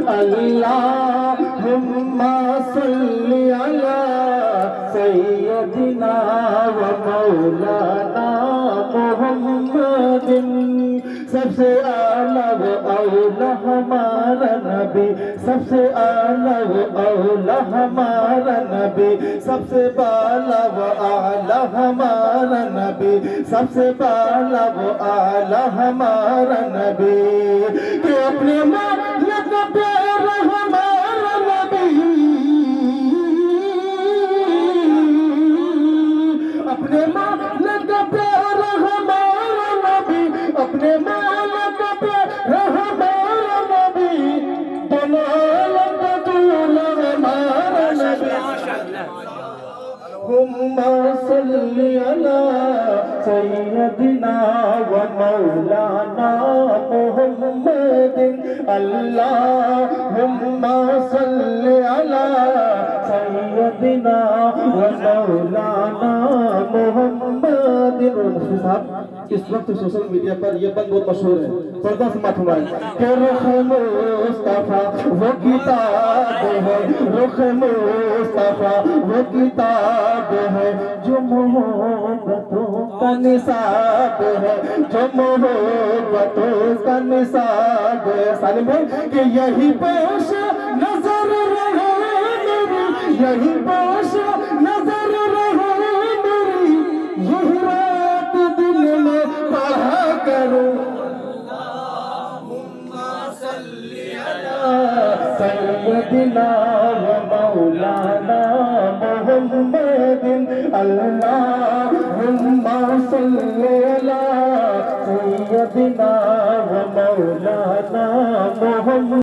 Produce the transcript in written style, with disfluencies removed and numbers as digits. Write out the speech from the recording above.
अल्लाहुम्मा सल्ली अला सय्यदिना व मौलाना मुहम्मदिन। सबसे आला व औला हमारा नबी, सबसे आला व औला हमारा नबी, सबसे बाला व आला हमारा नबी, सबसे बाला व आला हमारा नबी। कि अपने मौला का प्यारा हमारा नबी, अपने मौला का प्यारा हमारा नबी, अपने मौला का प्यारा हमारा नबी, दोनों आलम का दूल्हा हमारा नबी। हुम्मा सल्ली अला सय्यदिना व मौलाना मुहम्मदिन। अल्लाहुम्मा सल्ली अला सय्यदिना व मौलाना मुहम्मदिन। मुफ्ती साहब, इस वक्त सोशल मीडिया पर यह बंद बहुत मशहूर है, पर्दा से मत उड़ाएं। रुख मुस्तफा वो किताब है, रुख मुस्तफा वो किताब है, जो मोहब्बतों का निसाब है, जो मोहब्बतों का निसाब है। सालिम भाई कि यही पेश नजर रहे मेरी, यही पेश नजर रहे मेरी, यही रात दिन में पढ़ा करूं। अल्लाहुम्मा सल्ली अला सय्यदिना व मौलाना मुहम्मदिन। अल्लाहुम्मा सल्ली अला सय्यदिना व मौलाना मुहम्मदिन।